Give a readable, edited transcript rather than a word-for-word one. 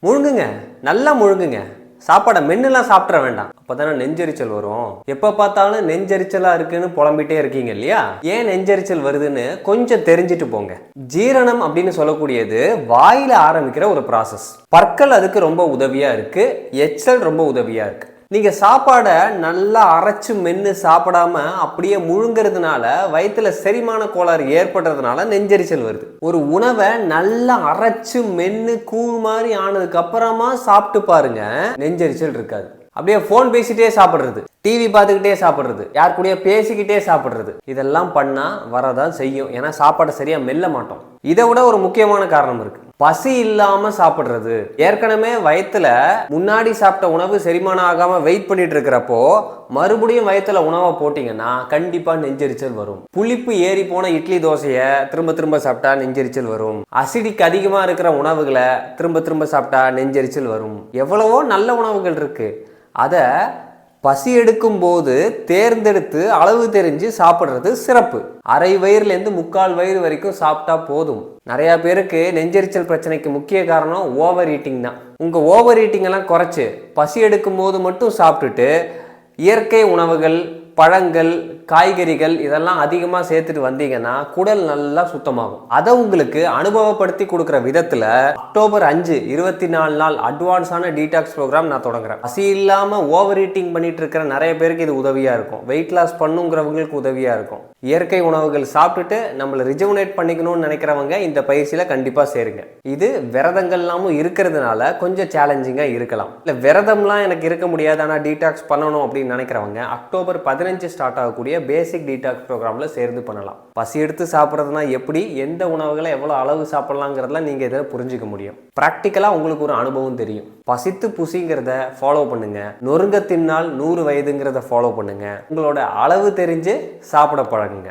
முழுங்குங்க, நல்லா முழுங்குங்க. சாப்பாடை மென்னுலாம் சாப்பிட்ற வேண்டாம். அப்போதானே நெஞ்செரிச்சல் வரும். எப்போ பார்த்தாலும் நெஞ்செரிச்சலா இருக்குன்னு புலம்பிட்டே இருக்கீங்க இல்லையா? ஏன் நெஞ்செரிச்சல் வருதுன்னு கொஞ்சம் தெரிஞ்சுட்டு போங்க. ஜீரணம் அப்படின்னு சொல்லக்கூடியது வாயில ஆரம்பிக்கிற ஒரு ப்ராசஸ். பற்கள் அதுக்கு ரொம்ப உதவியா இருக்கு, எச்சல் ரொம்ப உதவியா இருக்கு. நீங்க சாப்பாடை நல்லா அரைச்சு மென்று சாப்பிடாம அப்படியே முழுங்கிறதுனால வயிற்றுல செரிமான கோளாறு ஏற்படுறதுனால நெஞ்செரிச்சல் வருது. ஒரு உணவை நல்லா அரைச்சு மென்று கூழ் மாதிரி ஆனதுக்கு அப்புறமா சாப்பிட்டு பாருங்க, நெஞ்செரிச்சல் இருக்காது. அப்படியே போன் பேசிட்டே சாப்பிடுறது, டிவி பார்த்துக்கிட்டே சாப்பிடுறது, யார் கூடயே பேசிக்கிட்டே சாப்பிடுறது, இதெல்லாம் பண்ணா வரதான் செய்யும். ஏன்னா சாப்பாடை சரியா மெல்ல மாட்டோம். இதை விட ஒரு முக்கியமான காரணம் இருக்கு, பசி இல்லாம சாப்பிடுறது. ஏற்கனவே வயிற்றுல முன்னாடி சாப்பிட்ட உணவு செரிமானம் ஆகாம வெயிட் பண்ணிட்டு இருக்கிறப்போ மறுபடியும் வயிற்றுல உணவை போட்டீங்கன்னா கண்டிப்பா நெஞ்செரிச்சல் வரும். புளிப்பு ஏறி போன இட்லி தோசையை திரும்ப திரும்ப சாப்பிட்டா நெஞ்செரிச்சல் வரும். அசிடிக் அதிகமா இருக்கிற உணவுகளை திரும்ப திரும்ப சாப்பிட்டா நெஞ்செரிச்சல் வரும். எவ்வளவோ நல்ல உணவுகள் இருக்கு, அதை பசி எடுக்கும் போது தேர்ந்தெடுத்து அளவு தெரிஞ்சு சாப்பிட்றது சிறப்பு. அரை வயிறுலேருந்து முக்கால் வயிறு வரைக்கும் சாப்பிட்டா போதும். நிறைய பேருக்கு நெஞ்செரிச்சல் பிரச்சனைக்கு முக்கிய காரணம் ஓவர் ஈட்டிங் தான். உங்க ஓவர் ஈட்டிங் எல்லாம் குறைச்சு பசி எடுக்கும் போது மட்டும் சாப்பிட்டுட்டு இயற்கை உணவுகள், பழங்கள், காய்கறிகள் இதெல்லாம் அதிகமாக சேர்த்துட்டு வந்தீங்கன்னா குடல் நல்லா சுத்தமாகும். அதை உங்களுக்கு அனுபவப்படுத்தி கொடுக்குற விதத்தில் அக்டோபர் 5 24 நாள் அட்வான்ஸான டீடாக்ஸ் ப்ரோக்ராம் நான் தொடங்குறேன். பசி இல்லாமல் ஓவர் ஈட்டிங் பண்ணிட்டு இருக்கிற நிறைய பேருக்கு இது உதவியாக இருக்கும். வெயிட் லாஸ் பண்ணுங்கிறவங்களுக்கு உதவியாக இருக்கும். இயற்கை உணவுகள் சாப்பிட்டுட்டு நம்மளை ரிஜுவனேட் பண்ணிக்கணும்னு நினைக்கிறவங்க இந்த பயிற்சியில் கண்டிப்பாக சேருங்க. இது விரதங்கள்லாமும் இருக்கிறதுனால கொஞ்சம் சேலஞ்சிங்காக இருக்கலாம். இல்லை விரதம்லாம் எனக்கு இருக்க முடியாது ஆனால் டீடாக்ஸ் பண்ணணும் அப்படின்னு நினைக்கிறவங்க அக்டோபர் 15 ஸ்டார்ட் ஆகக்கூடிய பேசிக் டீடாக்ஸ் ப்ரோக்ராமில் சேர்ந்து பண்ணலாம். பசி எடுத்து சாப்பிட்றதுனா எப்படி, எந்த உணவுகளை எவ்வளோ அளவு சாப்பிட்லாங்கிறதுலாம் நீங்கள் இதில் புரிஞ்சிக்க முடியும். ப்ராக்டிக்கலாக உங்களுக்கு ஒரு அனுபவம் தெரியும். பசித்து புசிங்கிறத ஃபாலோ பண்ணுங்க. நொறுங்க தின்னால் 100 வயதுங்கிறத ஃபாலோ பண்ணுங்க. உங்களோட அளவு தெரிஞ்சு சாப்பிட பழகுங்க.